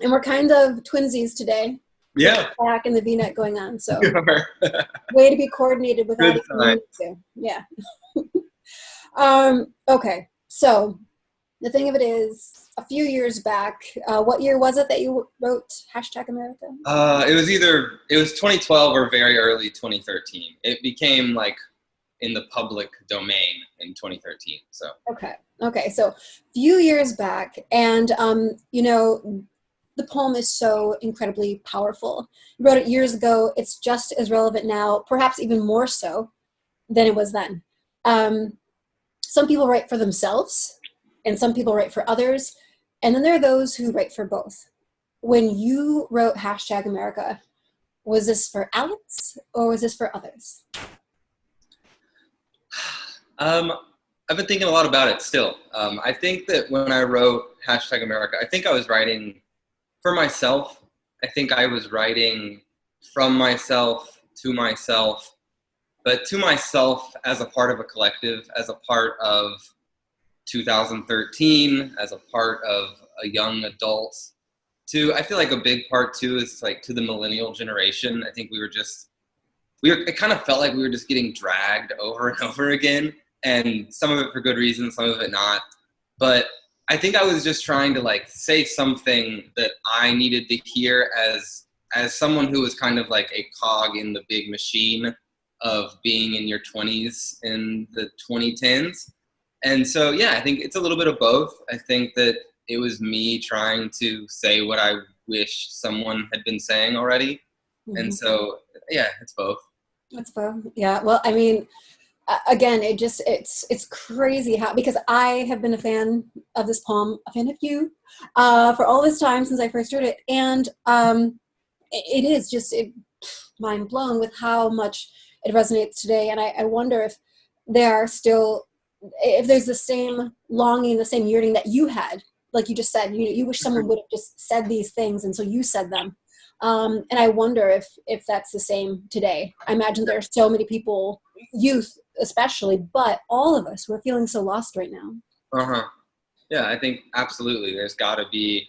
And we're kind of twinsies today with the Yeah. back and the V-neck going on. So way to be coordinated without Good even sign. needing to. Yeah. Okay. So the thing of it is, a few years back, what year was it that you wrote hashtag America? It was 2012 or very early 2013. It became like in the public domain in 2013. So Okay. Okay. So a few years back, and the poem is so incredibly powerful. You wrote it years ago. It's just as relevant now, perhaps even more so than it was then. Um, some people write for themselves, and some people write for others, and then there are those who write for both. When you wrote hashtag America, was this for Alex or was this for others? um, I've been thinking a lot about it still. I think that when I wrote hashtag America, I think I was writing for myself. I think I was writing from myself to myself, but to myself as a part of a collective, as a part of 2013, as a part of a young adult. I feel like a big part too is like to the millennial generation. I think it kind of felt like we were just getting dragged over and over again, and some of it for good reason, some of it not. But I think I was just trying to like say something that I needed to hear as someone who was kind of like a cog in the big machine of being in your 20s in the 2010s. And so, yeah, I think it's a little bit of both. I think that it was me trying to say what I wish someone had been saying already. And Mm-hmm. so, yeah, it's both. That's fun. Yeah. Well, I mean, again, it's crazy how, because I have been a fan of this poem, a fan of you, for all this time since I first heard it, and it is just mind blown with how much it resonates today. And I wonder if there are still, if there's the same longing, the same yearning that you had, like you just said, you wish someone would have just said these things, and so you said them. And I wonder if that's the same today. I imagine there are so many people, youth especially, but all of us, we're feeling so lost right now. Uh-huh. Yeah, I think absolutely. There's got to be,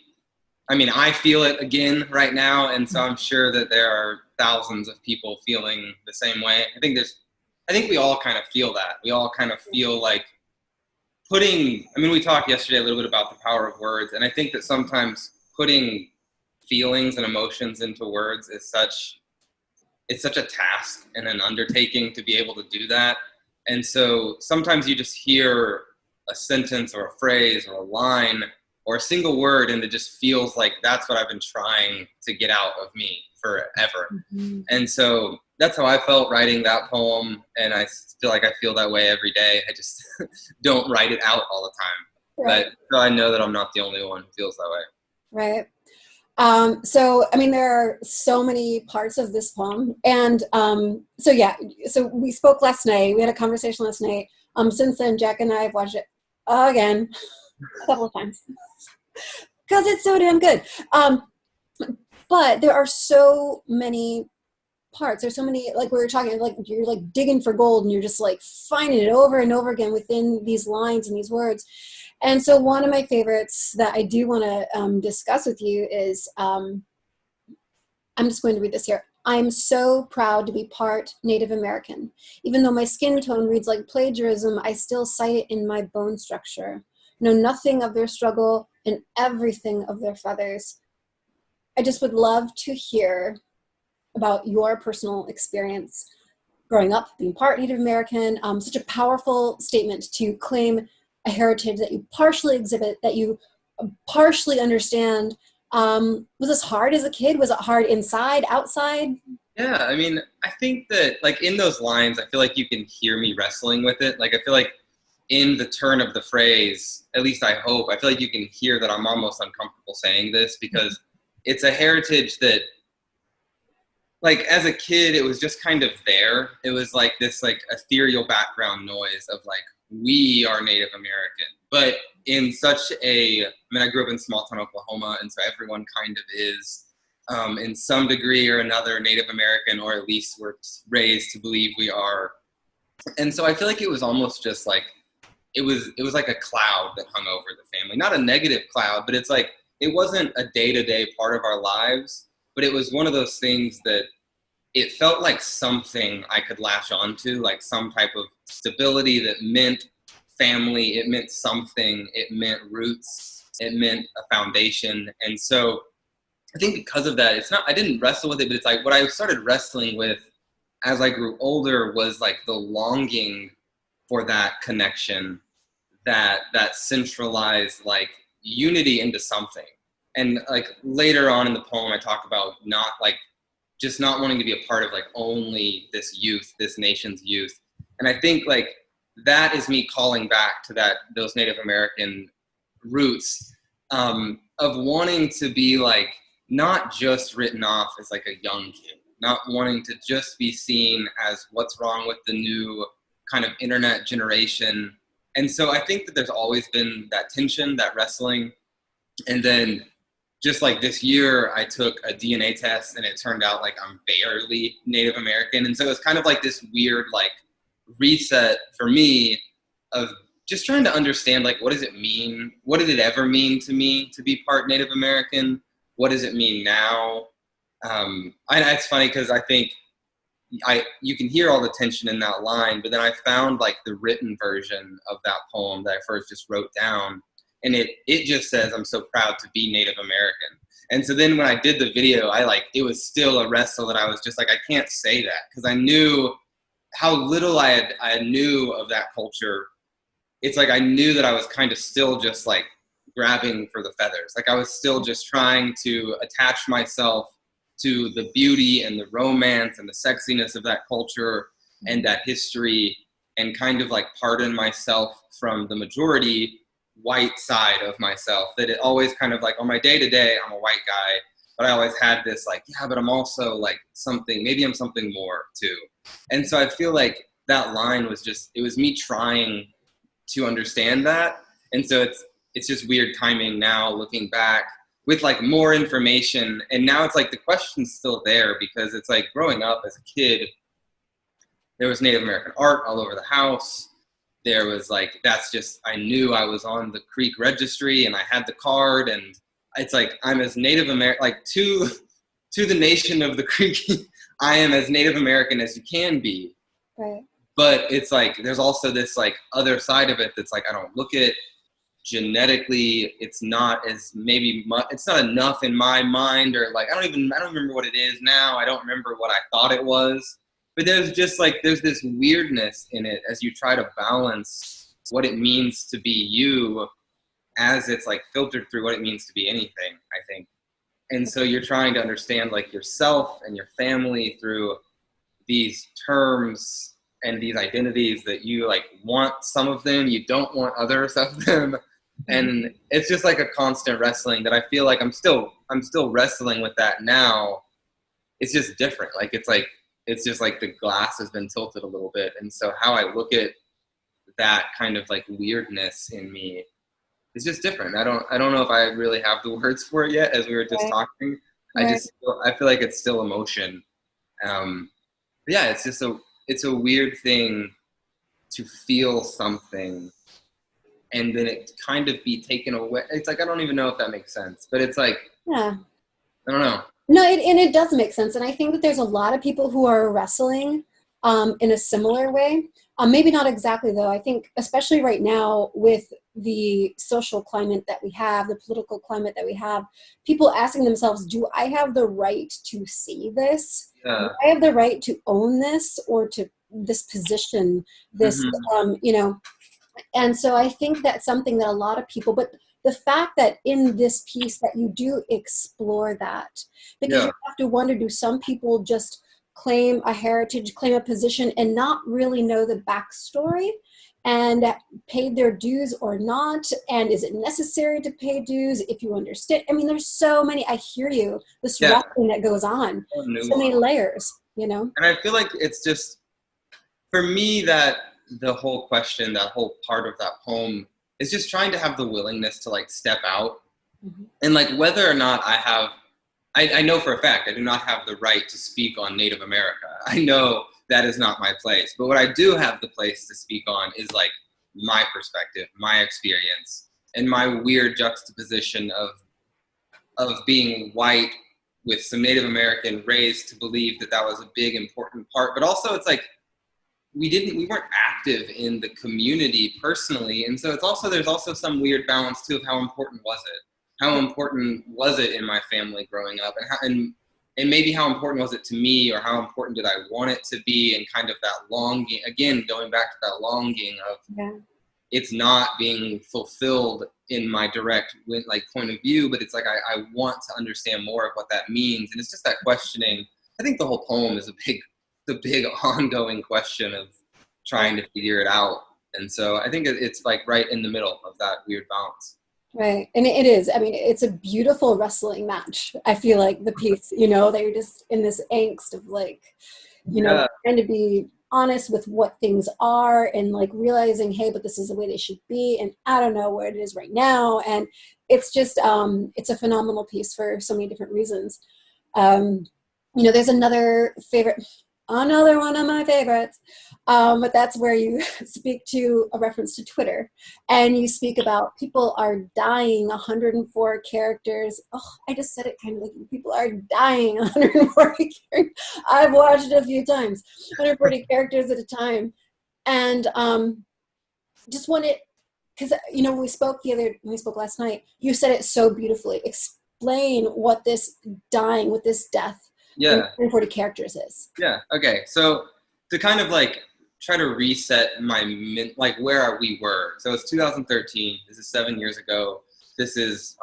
I mean, I feel it again right now, and so I'm sure that there are thousands of people feeling the same way. I think we all kind of feel that. We all kind of feel like we talked yesterday a little bit about the power of words, and I think that sometimes putting feelings and emotions into words it's such a task and an undertaking to be able to do that. And so sometimes you just hear a sentence or a phrase or a line or a single word, and it just feels like that's what I've been trying to get out of me forever. Mm-hmm. And so that's how I felt writing that poem, and I feel like I feel that way every day. I just don't write it out all the time. Right, But so I know that I'm not the only one who feels that way. right. So, I mean, there are so many parts of this poem. And so, yeah, so we spoke last night. We had a conversation last night. Since then, Jack and I have watched it again a couple of times because it's so damn good. But there are so many parts. There's so many, like we were talking, like you're like digging for gold and you're just like finding it over and over again within these lines and these words. And so one of my favorites that I do want to discuss with you is, I'm just going to read this here. I'm so proud to be part Native American. Even though my skin tone reads like plagiarism, I still cite it in my bone structure. Know nothing of their struggle and everything of their feathers. I just would love to hear about your personal experience growing up, being part Native American, such a powerful statement to claim a heritage that you partially exhibit, that you partially understand. Was this hard as a kid? Was it hard inside, outside? Yeah, I mean, I think that like in those lines, I feel like you can hear me wrestling with it. Like I feel like in the turn of the phrase, at least I hope, I feel like you can hear that I'm almost uncomfortable saying this because it's a heritage that like as a kid, it was just kind of there. It was like this like ethereal background noise of like, we are Native American. But in such I mean, I grew up in small town Oklahoma, and so everyone kind of is in some degree or another Native American, or at least we're raised to believe we are. And so I feel like it was almost just like, it was like a cloud that hung over the family. Not a negative cloud, but it's like, it wasn't a day-to-day part of our lives, but it was one of those things that it felt like something I could latch onto, like some type of stability that meant family, it meant something, it meant roots, it meant a foundation. And so I think because of that, I didn't wrestle with it, but it's like what I started wrestling with as I grew older was like the longing for that connection, that centralized like unity into something. And like later on in the poem, I talk about not like just not wanting to be a part of like only this youth, this nation's youth. And I think like that is me calling back to those Native American roots, of wanting to be like not just written off as like a young kid, not wanting to just be seen as what's wrong with the new kind of internet generation. And so I think that there's always been that tension, that wrestling. And then just like this year, I took a DNA test and it turned out like I'm barely Native American. And so it's kind of like this weird like reset for me of just trying to understand like, what does it mean? What did it ever mean to me to be part Native American? What does it mean now? It's funny because I think you can hear all the tension in that line, but then I found like the written version of that poem that I first just wrote down. And it just says, I'm so proud to be Native American. And so then when I did the video, it was still a wrestle that I was just like, I can't say that because I knew how little I knew of that culture. It's like I knew that I was kind of still just like grabbing for the feathers. Like I was still just trying to attach myself to the beauty and the romance and the sexiness of that culture and that history, and kind of like pardon myself from the majority white side of myself, that it always kind of like on my day to day, I'm a white guy, but I always had this like, yeah, but I'm also like something, maybe I'm something more too. And so I feel like that line was it was me trying to understand that. And so it's just weird timing now looking back with like more information. And now it's like the question's still there because it's like growing up as a kid, there was Native American art all over the house. There was like, I knew I was on the Creek registry and I had the card, and it's like, I'm as Native American, like to the nation of the Creek, I am as Native American as you can be. Right. But it's like, there's also this like other side of it that's like, I don't look at genetically, it's not as maybe much, it's not enough in my mind, or like, I don't remember what it is now. I don't remember what I thought it was. But there's just like, there's this weirdness in it as you try to balance what it means to be you as it's like filtered through what it means to be anything, I think. And so you're trying to understand like yourself and your family through these terms and these identities that you like want some of them, you don't want others of them. And it's just like a constant wrestling that I feel like I'm still wrestling with that now. It's just different. Like, it's just like the glass has been tilted a little bit. And so how I look at that kind of like weirdness in me is just different. I don't know if I really have the words for it yet, as we were just talking. Right. I feel like it's still emotion. Yeah, it's a weird thing to feel something and then it kind of be taken away. It's like, I don't even know if that makes sense, but it's like, Yeah. I don't know. No, and it does make sense. And I think that there's a lot of people who are wrestling in a similar way. Maybe not exactly, though. I think especially right now with the social climate that we have, the political climate that we have, people asking themselves, do I have the right to see this? Yeah. Do I have the right to own this, or to this position, this, and so I think that's something that a lot of people, but the fact that in this piece that you do explore that, because you have to wonder, do some people just claim a heritage, claim a position, and not really know the backstory and paid their dues or not? And is it necessary to pay dues if you understand? I mean, there's so many, I hear you, this wrestling that goes on, so many layers, And I feel like it's just, for me, that the whole question, that whole part of that poem is just trying to have the willingness to like step out and like whether or not I know for a fact I do not have the right to speak on Native America. I know that is not my place, but what I do have the place to speak on is like my perspective, my experience, and my weird juxtaposition of of being white with some Native American raised to believe that that was a big important part. But also it's like we weren't active in the community personally, and so there's also some weird balance too of how important was it in my family growing up, and maybe how important was it to me, or how important did I want it to be, and kind of that longing, again going back to that longing of it's not being fulfilled in my direct point of view, but it's like I want to understand more of what that means. And it's just that questioning. I think the whole poem is the big ongoing question of trying to figure it out. And so I think it's like right in the middle of that weird balance. Right. And it is. I mean, it's a beautiful wrestling match. I feel like the piece, that you're just in this angst of trying to be honest with what things are, and realizing, hey, but this is the way they should be, and I don't know where it is right now. And it's just it's a phenomenal piece for so many different reasons. There's another one of my favorites, but that's where you speak to a reference to Twitter, and you speak about people are dying 104 characters. Oh, I just said it kind of like people are dying 140 characters. I've watched it a few times, 140 characters at a time, and just wanted, because when we spoke last night, you said it so beautifully. Explain what this dying, what this death, 140 characters is. Yeah. Okay. So to kind of try to reset where we were. So it's 2013. This is 7 years ago. This is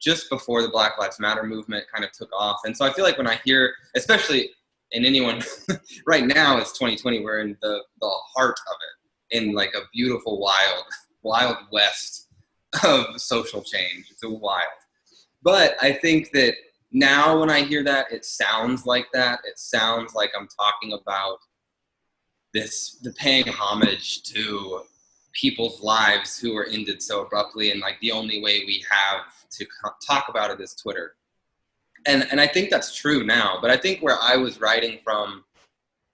just before the Black Lives Matter movement kind of took off. And so I feel like when I hear, especially in anyone right now, it's 2020. We're in the heart of it, in a beautiful, wild west of social change. It's a wild. But I think that now when I hear that, it sounds like that. It sounds like I'm talking about the paying homage to people's lives who were ended so abruptly, and the only way we have to talk about it is Twitter. And I think that's true now, but I think where I was writing from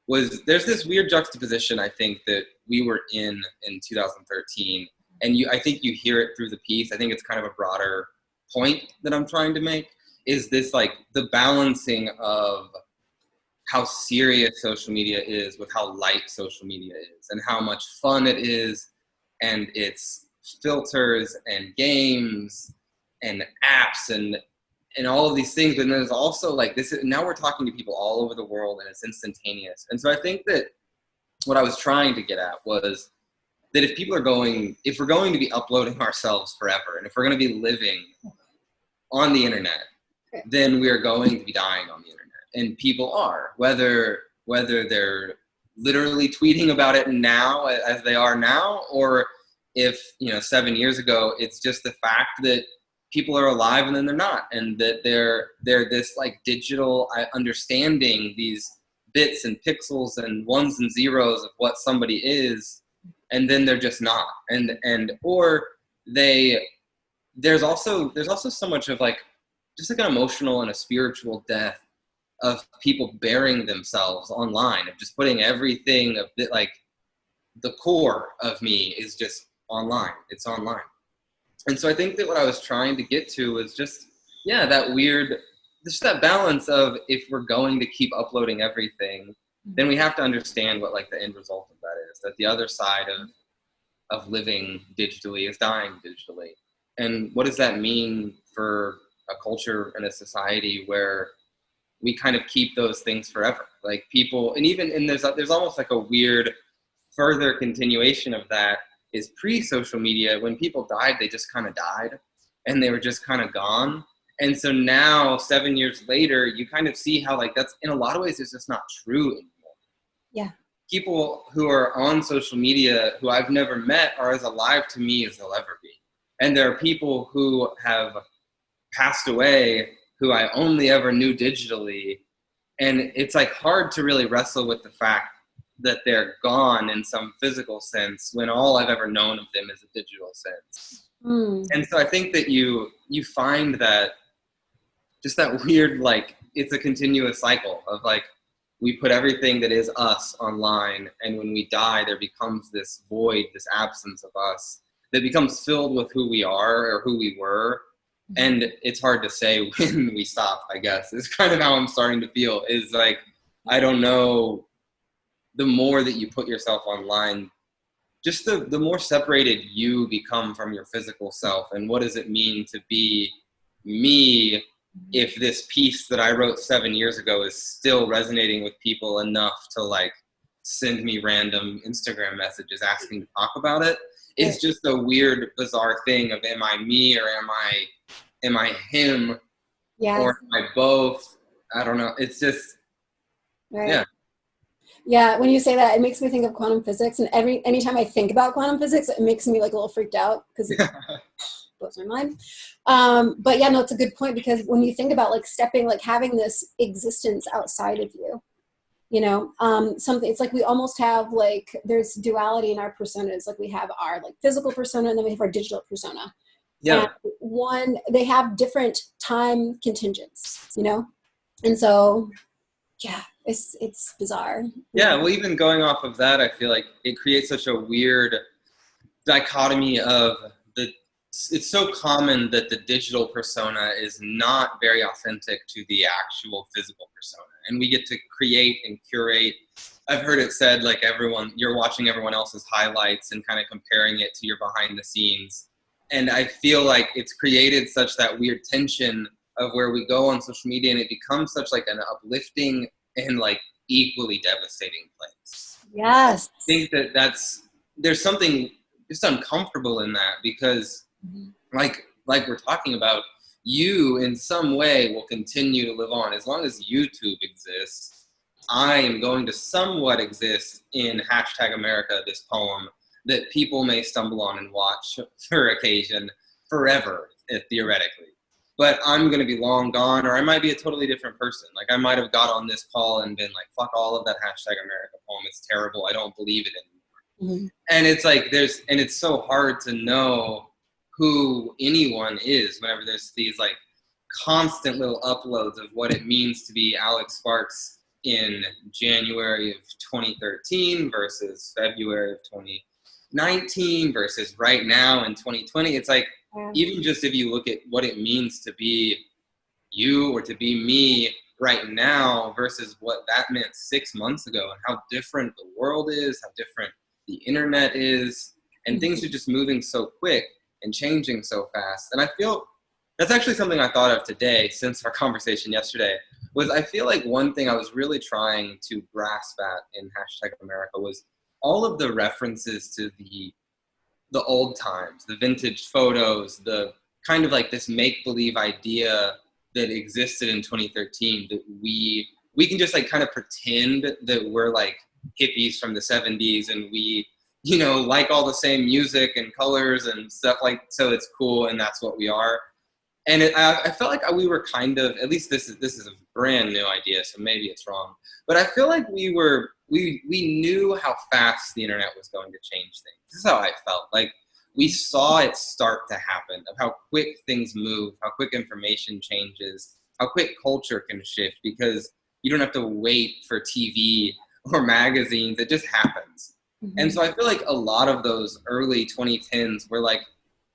was there's this weird juxtaposition I think that we were in 2013, and I think you hear it through the piece. I think it's kind of a broader point that I'm trying to make, is this the balancing of how serious social media is with how light social media is, and how much fun it is, and its filters and games and apps and all of these things. But then there's also now we're talking to people all over the world, and it's instantaneous. And so I think that what I was trying to get at was that if we're going to be uploading ourselves forever, and if we're going to be living on the internet, then we are going to be dying on the internet. And people are, whether they're literally tweeting about it now as they are now, or if 7 years ago it's just the fact that people are alive and then they're not, and that they're this digital understanding these bits and pixels and ones and zeros of what somebody is, and then they're just not, or there's also so much of just an emotional and a spiritual death of people burying themselves online, of just putting everything of the core of me is just online. It's online. And so I think that what I was trying to get to was just that balance of, if we're going to keep uploading everything, then we have to understand what the end result of that is, that the other side of living digitally is dying digitally. And what does that mean for a culture and a society where we kind of keep those things forever? People, and there's almost a weird further continuation of that is pre-social media. When people died, they just kind of died, and they were just kind of gone. And so now, 7 years later, you kind of see how that's, in a lot of ways, it's just not true anymore. Yeah. People who are on social media who I've never met are as alive to me as they'll ever be. And there are people who have passed away who I only ever knew digitally. And it's hard to really wrestle with the fact that they're gone in some physical sense when all I've ever known of them is a digital sense. And so I think that you find that just that weird, it's a continuous cycle of we put everything that is us online, and when we die, there becomes this void, this absence of us that becomes filled with who we are or who we were. And it's hard to say when we stop, I guess. It's kind of how I'm starting to feel, is like, I don't know, the more that you put yourself online, just the more separated you become from your physical self. And what does it mean to be me if this piece that I wrote 7 years ago is still resonating with people enough to like send me random Instagram messages asking to talk about it? It's just a weird, bizarre thing of, am I me, or am I him, Yes. or am I both? I don't know. It's just, Right. yeah. Yeah, when you say that, it makes me think of quantum physics, and anytime I think about quantum physics, it makes me like a little freaked out because it blows my mind. But yeah, no, it's a good point, because when you think about like stepping, like having this existence outside of you, you know, something, it's like we almost have like, there's duality in our personas. Like we have our like physical persona, and then we have our digital persona. Yeah. And they have different time contingents, you know? And so, yeah, it's bizarre. Yeah, well, even going off of that, I feel like it creates such a weird dichotomy of it's so common that the digital persona is not very authentic to the actual physical persona. And we get to create and curate. I've heard it said, like, you're watching everyone else's highlights and kind of comparing it to your behind the scenes. And I feel like it's created such that weird tension of where we go on social media, and it becomes such like an uplifting and like equally devastating place. Yes. I think there's something just uncomfortable in that, because like we're talking about, you in some way will continue to live on as long as YouTube exists. I am going to somewhat exist in #America, this poem that people may stumble on and watch for occasion forever, theoretically. But I'm going to be long gone, or I might be a totally different person. Like, I might have got on this call and been like, fuck all of that #America poem. It's terrible. I don't believe it anymore. Mm-hmm. And it's like, and it's so hard to know who anyone is whenever there's these like constant little uploads of what it means to be Alex Sparks in January of 2013 versus February of 2019 versus right now in 2020. It's like, even just if you look at what it means to be you or to be me right now versus what that meant 6 months ago, and how different the world is, how different the internet is, and things are just moving so quick and changing so fast. And I feel that's actually something I thought of today since our conversation yesterday, was I feel like one thing I was really trying to grasp at in #America was all of the references to the old times, the vintage photos, the kind of like this make-believe idea that existed in 2013, that we can just like kind of pretend that we're like hippies from the 70s, and we, you know, like all the same music and colors and stuff, like, so it's cool and that's what we are. And I felt like we were kind of, at least this is a brand new idea, so maybe it's wrong, but I feel like we knew how fast the internet was going to change things. This is how I felt. Like, we saw it start to happen, of how quick things move, how quick information changes, how quick culture can shift, because you don't have to wait for TV or magazines. It just happens. Mm-hmm. And so I feel like a lot of those early 2010s were like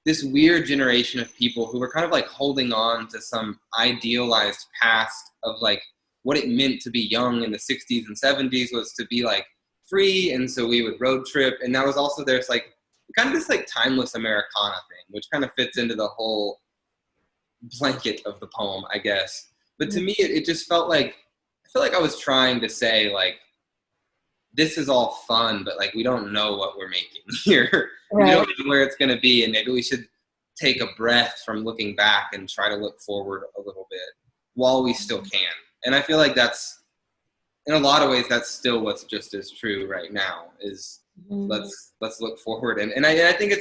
this weird generation of people who were kind of like holding on to some idealized past of like what it meant to be young in the 60s and 70s was to be like free. And so we would road trip. And that was also, there's like kind of this like timeless Americana thing, which kind of fits into the whole blanket of the poem, I guess. But to me, it just felt like, I feel like I was trying to say like, this is all fun, but like, we don't know what we're making here. Right. We don't know where it's going to be. And maybe we should take a breath from looking back and try to look forward a little bit while we still can. And I feel like that's, in a lot of ways, that's still what's just as true right now, is let's look forward. And I think I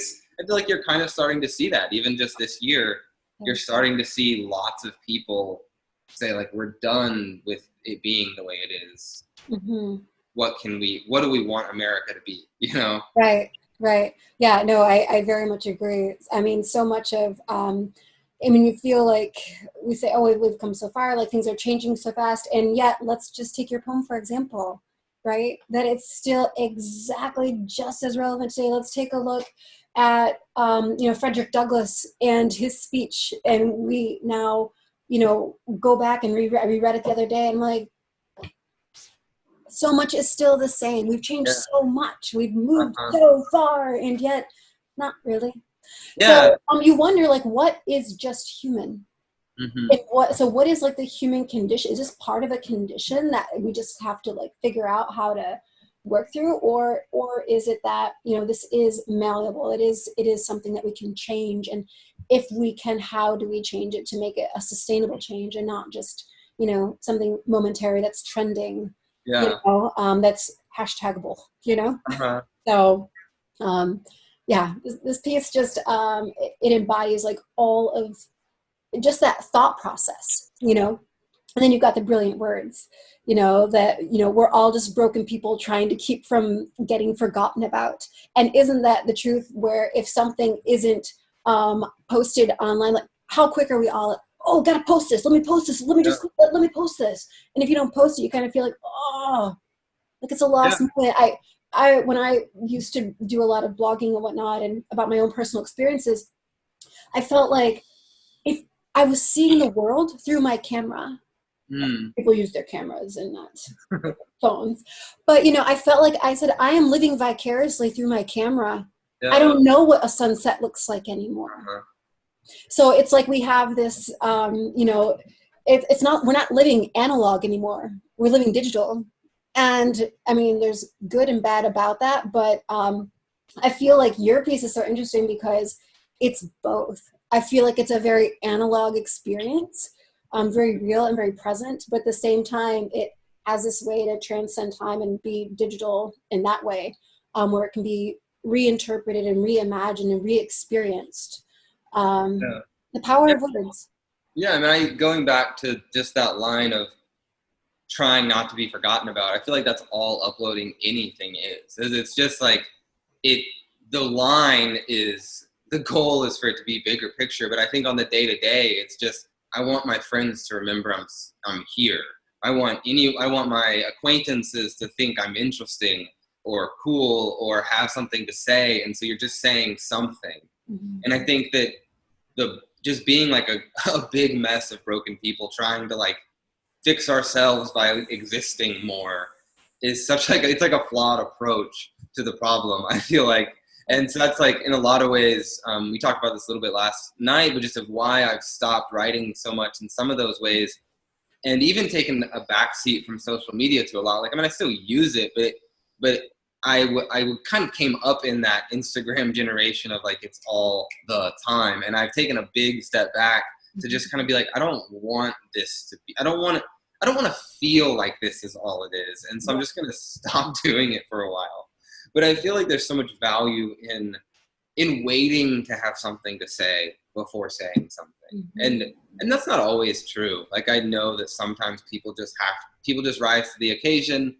feel like you're kind of starting to see that even just this year. You're starting to see lots of people say like, we're done with it being the way it is. Mm-hmm. What do we want America to be, you know? Right. Yeah, no, I very much agree. I mean, so much of, you feel like we say, oh, we've come so far, like things are changing so fast. And yet, let's just take your poem, for example. right? That it's still exactly just as relevant today. Let's take a look at, Frederick Douglass and his speech. And we now, go back and reread it the other day. And I'm like, so much is still the same. We've changed Yeah. so much. We've moved Uh-huh. so far, and yet not really. Yeah. So you wonder, like, what is just human? Mm-hmm. And what is like the human condition? Is this part of a condition that we just have to like figure out how to work through, or is it that, this is malleable? It is something that we can change, and if we can, how do we change it to make it a sustainable change and not just, something momentary that's trending, Yeah. that's hashtagable, Uh-huh. So, yeah, this piece just, it embodies like all of just that thought process, and then you've got the brilliant words, that, we're all just broken people trying to keep from getting forgotten about. And isn't that the truth, where if something isn't posted online, like how quick are we all, oh, gotta post this, let me post this, Yeah. let me post this. And if you don't post it, you kind of feel like, oh, like it's a Yeah. lost moment. When I used to do a lot of blogging and whatnot and about my own personal experiences, I felt like if I was seeing the world through my camera. Mm. People use their cameras and not phones. But, I felt like I said, I am living vicariously through my camera. Yeah. I don't know what a sunset looks like anymore. Uh-huh. So it's like we have this, it's not, we're not living analog anymore. We're living digital. And I mean, there's good and bad about that. But I feel like your piece is so interesting because it's both. I feel like it's a very analog experience, very real and very present, but at the same time, it has this way to transcend time and be digital in that way, where it can be reinterpreted and reimagined and re-experienced. Yeah. The power Yeah. of words. Yeah. I mean, going back to just that line of trying not to be forgotten about, I feel like that's all uploading anything is. It's just like the line is, the goal is for it to be bigger picture, but I think on the day to day, it's just, I want my friends to remember I'm here. I want my acquaintances to think I'm interesting or cool or have something to say. And so you're just saying something. Mm-hmm. And I think that just being like a big mess of broken people trying to like fix ourselves by existing more is such like, it's like a flawed approach to the problem, I feel like. And so that's like, in a lot of ways, we talked about this a little bit last night, but just of why I've stopped writing so much in some of those ways, and even taken a backseat from social media to a lot. Like, I mean, I still use it, but I kind of came up in that Instagram generation of like, it's all the time. And I've taken a big step back to just kind of be like, I don't want this to be, I don't want to feel like this is all it is. And so I'm just going to stop doing it for a while. But I feel like there's so much value in waiting to have something to say before saying something. Mm-hmm. And that's not always true. Like, I know that sometimes people just rise to the occasion,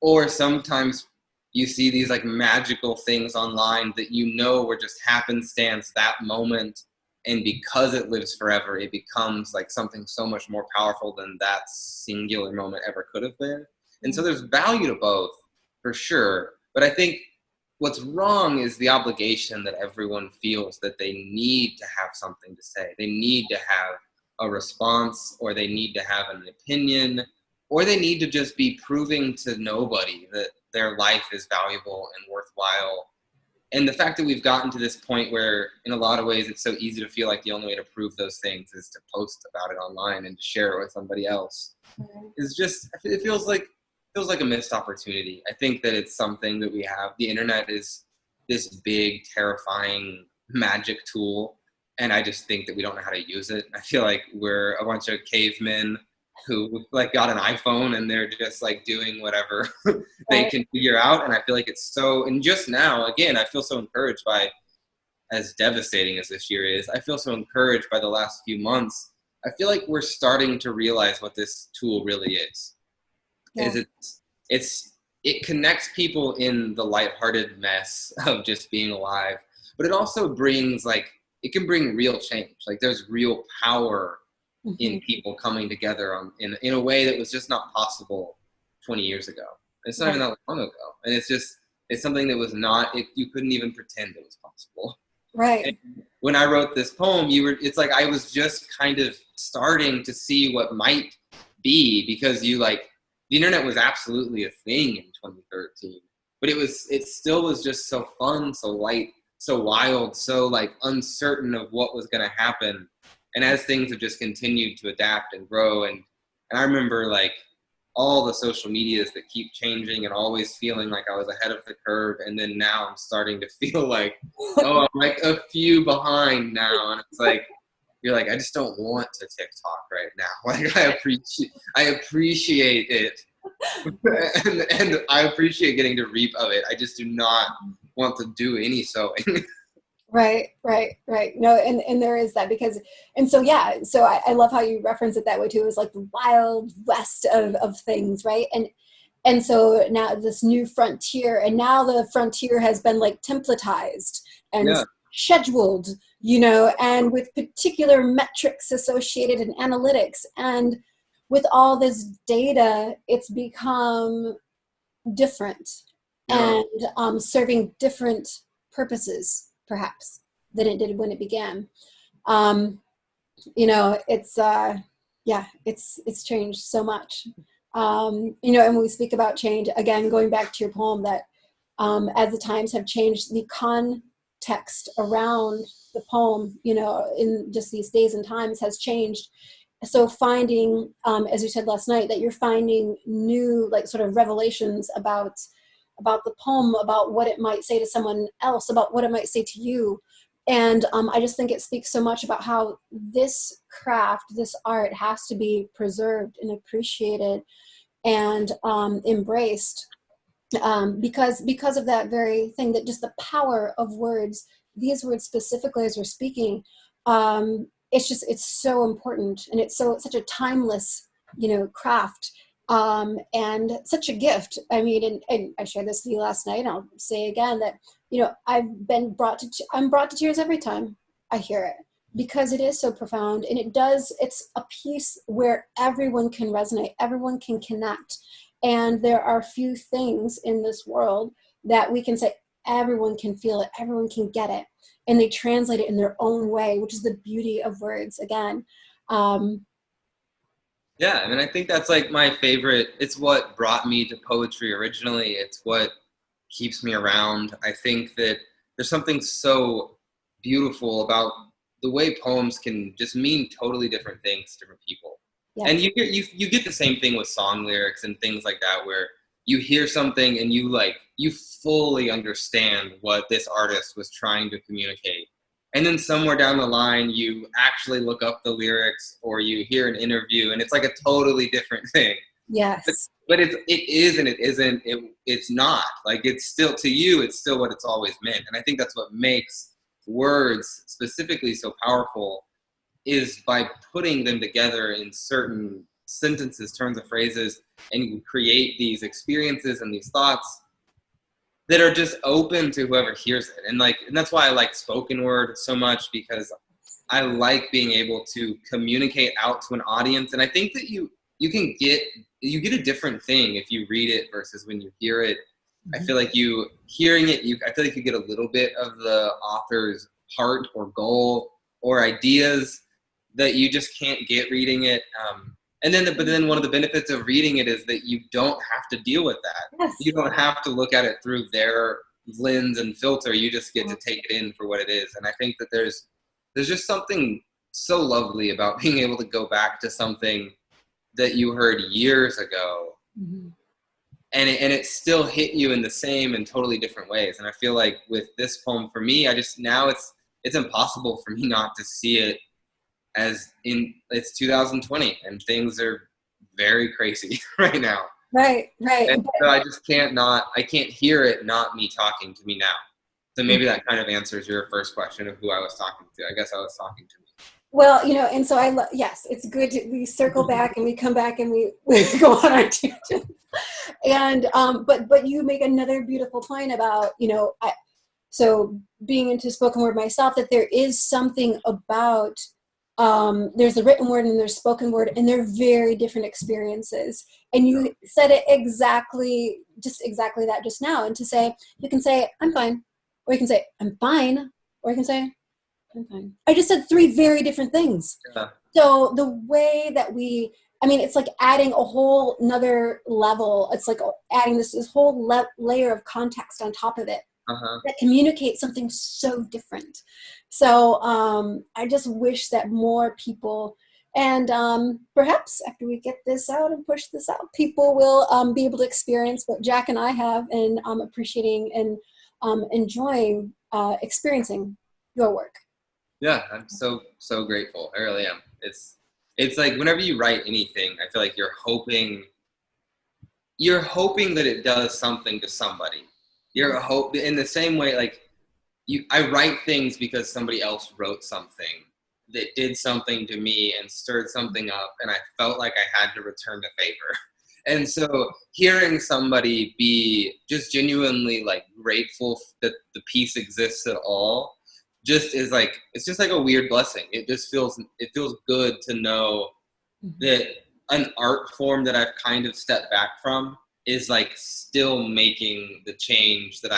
or sometimes you see these like magical things online that were just happenstance that moment. And because it lives forever, it becomes like something so much more powerful than that singular moment ever could have been. And so there's value to both, for sure. But I think what's wrong is the obligation that everyone feels that they need to have something to say. They need to have a response, or they need to have an opinion, or they need to just be proving to nobody that their life is valuable and worthwhile. And the fact that we've gotten to this point where, in a lot of ways, it's so easy to feel like the only way to prove those things is to post about it online and to share it with somebody else, is just, it feels like a missed opportunity. I think that it's something that we have. The internet is this big, terrifying magic tool, and I just think that we don't know how to use it. I feel like we're a bunch of cavemen who like got an iPhone and they're just like doing whatever they can figure out. And I feel like it's so, and just now, again, I feel so encouraged by, as devastating as this year is, I feel so encouraged by the last few months. I feel like we're starting to realize what this tool really is. Yeah. It connects people in the lighthearted mess of just being alive, but it also brings it can bring real change. Like, there's real power in people coming together in a way that was just not possible 20 years ago. It's not even that long ago. And it's something that was not, you couldn't even pretend it was possible. Right. And when I wrote this poem, it's like I was just kind of starting to see what might be, because the internet was absolutely a thing in 2013, but it still was just so fun, so light, so wild, so like uncertain of what was going to happen. And as things have just continued to adapt and grow, and I remember like all the social medias that keep changing and always feeling like I was ahead of the curve. And then now I'm starting to feel like, oh, I'm like a few behind now. And it's like, you're like, I just don't want to TikTok right now. Like I appreciate it. and I appreciate getting to reap of it. I just do not want to do any sewing. Right. No, and there is that, because, and so, yeah, so I love how you reference it that way too. It was like the wild west of things, right? And so now this new frontier, and now the frontier has been like templatized and scheduled, and with particular metrics associated and analytics. And with all this data, it's become different and serving different purposes, perhaps, than it did when it began. It's changed so much. And when we speak about change, again, going back to your poem, that as the times have changed, the context around the poem, in just these days and times has changed. So finding, as you said last night, that you're finding new, like, sort of revelations about the poem, about what it might say to someone else, about what it might say to you. And I just think it speaks so much about how this craft, this art, has to be preserved and appreciated and embraced, because of that very thing, that just the power of words, these words specifically as we're speaking, it's so important, and it's such a timeless, craft. And such a gift. I mean, and I shared this with you last night, and I'll say again that, I'm brought to tears every time I hear it, because it is so profound, and it's a piece where everyone can resonate, everyone can connect. And there are few things in this world that we can say, everyone can feel it, everyone can get it, and they translate it in their own way, which is the beauty of words, again. Yeah, I mean, I think that's like my favorite. It's what brought me to poetry originally. It's what keeps me around. I think that there's something so beautiful about the way poems can just mean totally different things to different people. Yeah. And you get the same thing with song lyrics and things like that, where you hear something and you fully understand what this artist was trying to communicate. And then somewhere down the line, you actually look up the lyrics, or you hear an interview, and it's like a totally different thing. Yes. But it is and it isn't. It's not. Like, it's still, to you, it's still what it's always meant. And I think that's what makes words specifically so powerful, is by putting them together in certain sentences, turns of phrases, and you create these experiences and these thoughts that are just open to whoever hears it. And that's why I like spoken word so much, because I like being able to communicate out to an audience. And I think that you get a different thing if you read it versus when you hear it. Mm-hmm. I feel like hearing it, I feel like you get a little bit of the author's heart or goal or ideas that you just can't get reading it. But then one of the benefits of reading it is that you don't have to deal with that. Yes. You don't have to look at it through their lens and filter. You just get to take it in for what it is. And I think that there's just something so lovely about being able to go back to something that you heard years ago, mm-hmm. and it still hit you in the same and totally different ways. And I feel like with this poem, for me, now it's impossible for me not to see it as it's 2020 and things are very crazy right now. Right. And so I just I can't hear it not me talking to me now. So maybe that kind of answers your first question of who I was talking to. I guess I was talking to me. Well, and so yes, it's good we circle back and we come back and we go on our tangent. And but you make another beautiful point about, so being into spoken word myself, that there is something about there's the written word and there's spoken word, and they're very different experiences. And you said it exactly that just now. And to say, you can say, I'm fine, or you can say, I'm fine, or you can say, I'm fine. I just said 3 very different things. Yeah. So the way that it's like adding a whole another level. It's like adding this whole layer of context on top of it that communicates something so different. So I just wish that more people, and perhaps after we get this out and push this out, people will be able to experience what Jack and I have, and appreciating and enjoying experiencing your work. Yeah, I'm so grateful. I really am. It's like whenever you write anything, I feel like you're hoping that it does something to somebody. You're hope in the same way, like I write things because somebody else wrote something that did something to me and stirred something up, and I felt like I had to return the favor. And so hearing somebody be just genuinely like grateful that the piece exists at all just is like, it's just like a weird blessing. It feels good to know that an art form that I've kind of stepped back from is like still making the change that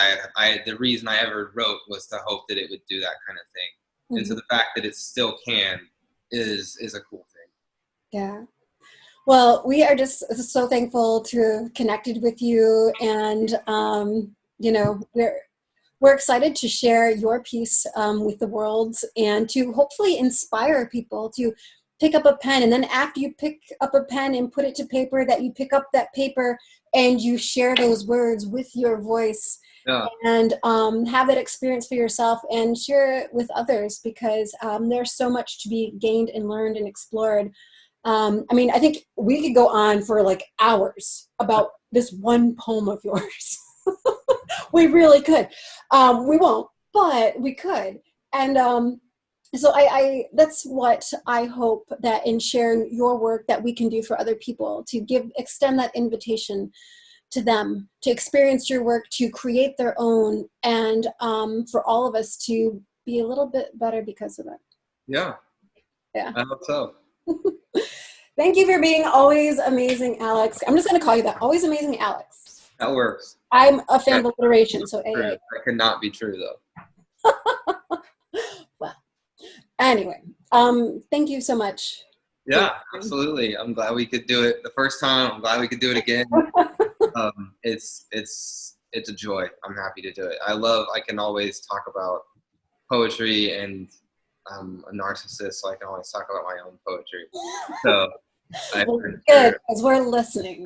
the reason I ever wrote was to hope that it would do that kind of thing. And so the fact that it still can is a cool thing. Yeah. Well, we are just so thankful to have connected with you, and we're excited to share your piece with the world, and to hopefully inspire people to pick up a pen. And then after you pick up a pen and put it to paper, that you pick up that paper and you share those words with your voice, and have that experience for yourself and share it with others, because there's so much to be gained and learned and explored. I think we could go on for like hours about this one poem of yours. We really could. We won't, but we could. And so I that's what I hope that in sharing your work that we can do for other people, to extend that invitation to them to experience your work, to create their own, and for all of us to be a little bit better because of it. Yeah. I hope so. Thank you for being always amazing, Alex. I'm just going to call you that. Always amazing, Alex. That works. I'm a fan of alliteration, so AA. That could not be true, though. Well, anyway, thank you so much. Yeah, absolutely. I'm glad we could do it the first time. I'm glad we could do it again. It's a joy. I'm happy to do it. I can always talk about poetry, and I'm a narcissist, so I can always talk about my own poetry. So Well, good, because we're listening.